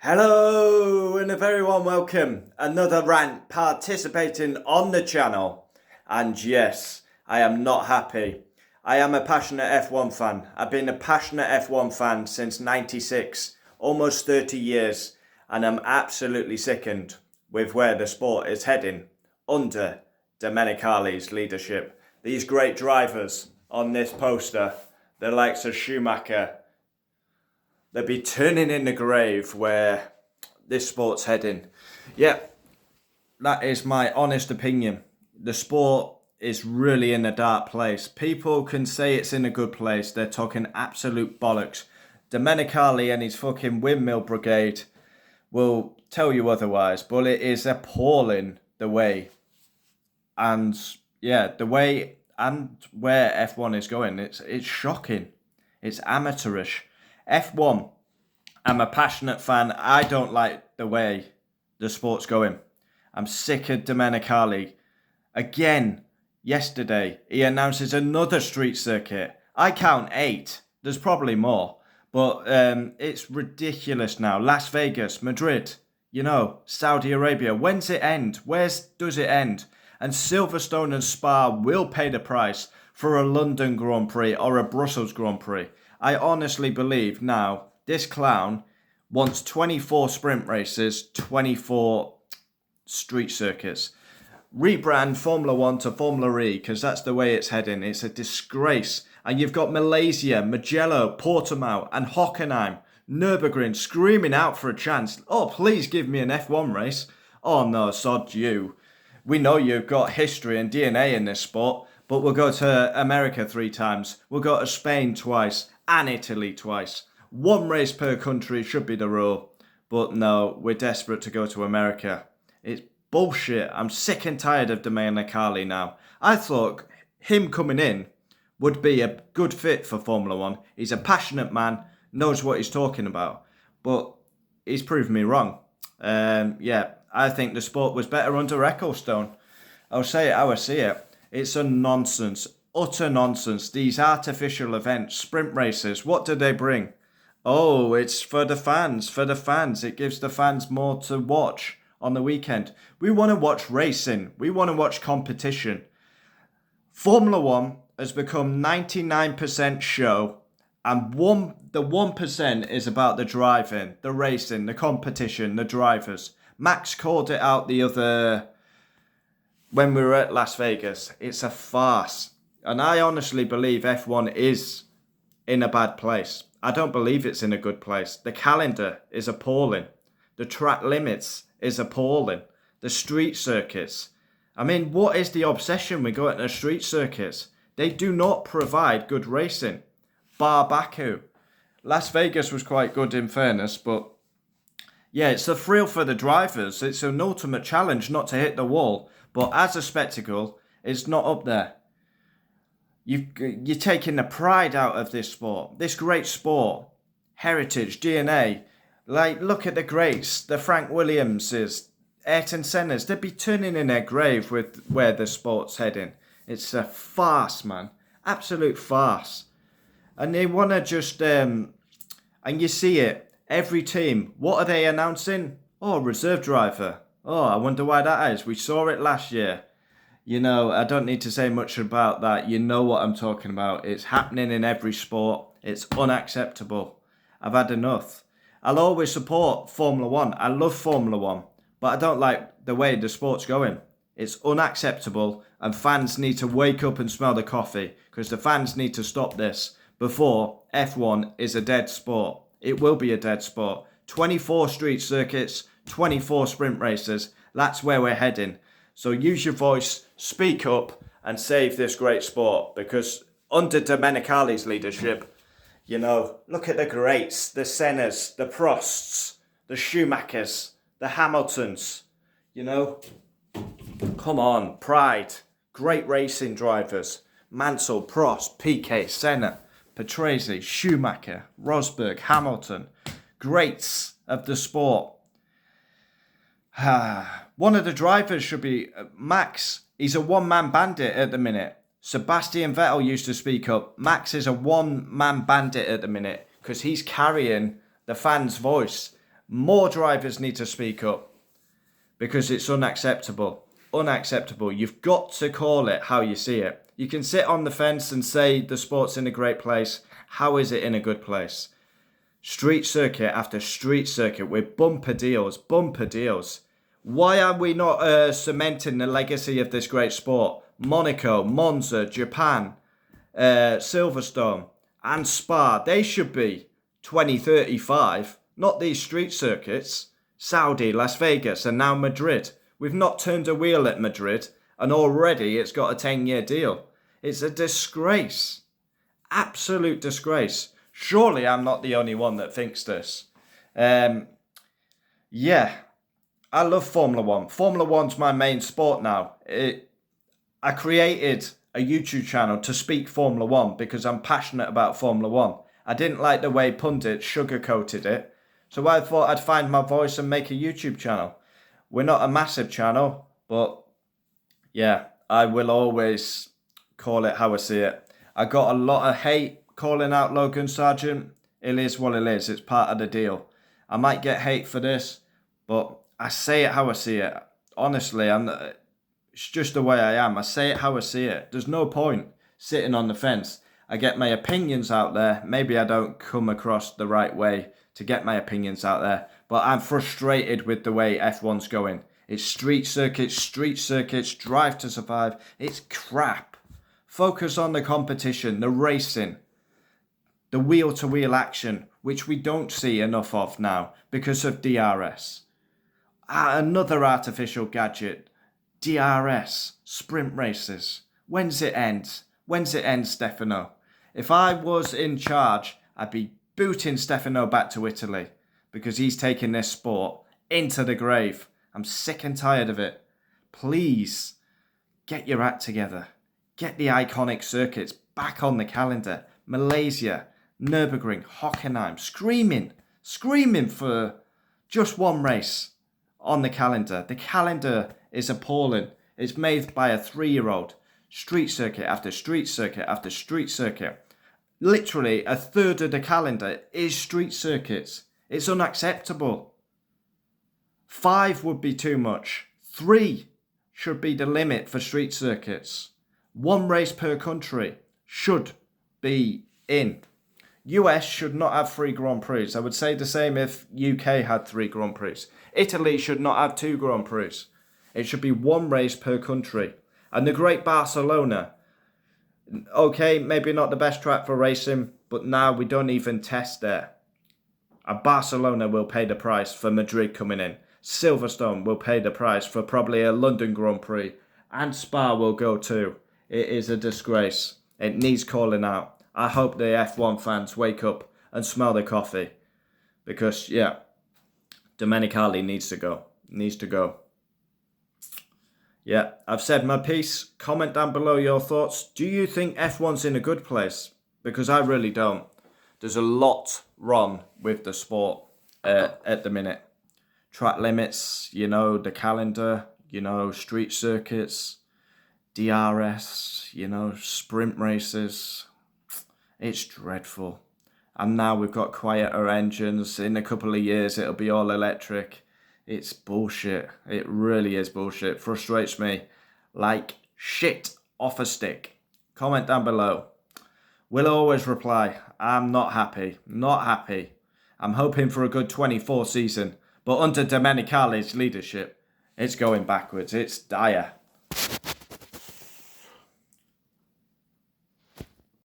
Hello and a very warm welcome. Another rant participating on the channel. And yes, I am not happy. I am a passionate F1 fan. I've been a passionate F1 fan since '96, almost 30 years, and I'm absolutely sickened with where the sport is heading under Domenicali's leadership. These great drivers on this poster, the likes of Schumacher, they'll be turning in the grave where this sport's heading. Yeah, that is my honest opinion. The sport is really in a dark place. People can say it's in a good place. They're talking absolute bollocks. Domenicali and his fucking windmill brigade will tell you otherwise, but it is appalling the way. And yeah, the way and where F1 is going, it's shocking. It's amateurish. F1, I'm a passionate fan. I don't like the way the sport's going. I'm sick of Domenicali. Again, yesterday, he announces another street circuit. I count 8. There's probably more. But it's ridiculous now. Las Vegas, Madrid, Saudi Arabia. When's it end? Where does it end? And Silverstone and Spa will pay the price for a London Grand Prix or a Brussels Grand Prix. I honestly believe now this clown wants 24 sprint races, 24 street circuits. Rebrand Formula 1 to Formula E because that's the way it's heading. It's a disgrace. And you've got Malaysia, Mugello, Portimao and Hockenheim, Nürburgring screaming out for a chance. Oh, please give me an F1 race. Oh no, sod you. We know you've got history and DNA in this sport, but we'll go to America 3 times. We'll go to Spain twice and Italy twice. 1 race per country should be the rule. But no, we're desperate to go to America. It's bullshit. I'm sick and tired of Domenicali now. I thought him coming in would be a good fit for Formula 1. He's a passionate man, knows what he's talking about. But he's proved me wrong. I think the sport was better under Ecclestone. I'll say it how I see it. It's a nonsense, utter nonsense. These artificial events, sprint races, what do they bring? Oh, it's for the fans. It gives the fans more to watch on the weekend. We want to watch racing. We want to watch competition. Formula 1 has become 99% show, and the 1% is about the driving, the racing, the competition, the drivers. Max called it out when we were at Las Vegas. It's a farce. And I honestly believe F1 is in a bad place. I don't believe it's in a good place. The calendar is appalling. The track limits is appalling. The street circuits. I mean, what is the obsession with going to street circuits? They do not provide good racing. Bar Baku. Las Vegas was quite good in fairness, but yeah, it's a thrill for the drivers. It's an ultimate challenge not to hit the wall. But as a spectacle, it's not up there. You're taking the pride out of this sport. This great sport. Heritage, DNA. Like, look at the greats. The Frank Williamses, Ayrton Senna's. They'd be turning in their grave with where the sport's heading. It's a farce, man. Absolute farce. And they want to just... and you see it. Every team. What are they announcing? Oh, reserve driver. Oh, I wonder why that is. We saw it last year. I don't need to say much about that. You know what I'm talking about. It's happening in every sport. It's unacceptable. I've had enough. I'll always support Formula 1. I love Formula 1. But I don't like the way the sport's going. It's unacceptable. And fans need to wake up and smell the coffee. Because the fans need to stop this before F1 is a dead sport. It will be a dead sport. 24 street circuits, 24 sprint races. That's where we're heading. So use your voice, speak up, and save this great sport. Because under Domenicali's leadership, look at the greats, the Sennas, the Prosts, the Schumachers, the Hamiltons. Come on, pride. Great racing drivers. Mansell, Prost, Piquet, Senna, Patrese, Schumacher, Rosberg, Hamilton. Greats of the sport. One of the drivers should be Max. He's a one-man bandit at the minute. Sebastian Vettel used to speak up. Max is a one-man bandit at the minute because he's carrying the fans' voice. More drivers need to speak up because it's unacceptable. Unacceptable. You've got to call it how you see it. You can sit on the fence and say the sport's in a great place. How is it in a good place? Street circuit after street circuit with bumper deals. Why are we not cementing the legacy of this great sport? Monaco, Monza, Japan, Silverstone and Spa, they should be 2035, not these street circuits. Saudi, Las Vegas and now Madrid. We've not turned a wheel at Madrid and already it's got a 10-year deal. It's a disgrace. Absolute disgrace. Surely I'm not the only one that thinks this. Yeah, I love Formula One. Formula One's my main sport now. I created a YouTube channel to speak Formula One because I'm passionate about Formula One. I didn't like the way pundits sugarcoated it, so I thought I'd find my voice and make a YouTube channel. We're not a massive channel, but yeah, I will always call it how I see it. I got a lot of hate calling out Logan Sargent. It is what it is. It's part of the deal. I might get hate for this, but I say it how I see it. Honestly, it's just the way I am. I say it how I see it. There's no point sitting on the fence. I get my opinions out there. Maybe I don't come across the right way to get my opinions out there, but I'm frustrated with the way F1's going. It's street circuits, drive to survive. It's crap. Focus on the competition, the racing, the wheel-to-wheel action, which we don't see enough of now because of DRS. Another artificial gadget, DRS, sprint races. When's it end? When's it end, Stefano? If I was in charge, I'd be booting Stefano back to Italy because he's taking this sport into the grave. I'm sick and tired of it. Please, get your act together. Get the iconic circuits back on the calendar. Malaysia, Nürburgring, Hockenheim, screaming for just one race on the calendar. The calendar is appalling. It's made by a 3-year-old. Street circuit after street circuit after street circuit. Literally a third of the calendar is street circuits. It's unacceptable. 5 would be too much. 3 should be the limit for street circuits. 1 race per country should be in. US should not have 3 Grand Prix. I would say the same if UK had 3 Grand Prix. Italy should not have 2 Grand Prix. It should be 1 race per country. And the great Barcelona, okay, maybe not the best track for racing, but now we don't even test there. And Barcelona will pay the price for Madrid coming in. Silverstone will pay the price for probably a London Grand Prix. And Spa will go too. It is a disgrace. It needs calling out. I hope the F1 fans wake up and smell the coffee. Because, yeah, Domenicali needs to go. Needs to go. Yeah, I've said my piece. Comment down below your thoughts. Do you think F1's in a good place? Because I really don't. There's a lot wrong with the sport at the minute. Track limits, you know, the calendar, you know, street circuits, DRS, you know, sprint races. It's dreadful. And now we've got quieter engines. In a couple of years, it'll be all electric. It's bullshit. It really is bullshit. Frustrates me like shit off a stick. Comment down below. We'll always reply. I'm not happy. Not happy. I'm hoping for a good 24 season. But under Domenicali's leadership, it's going backwards. It's dire.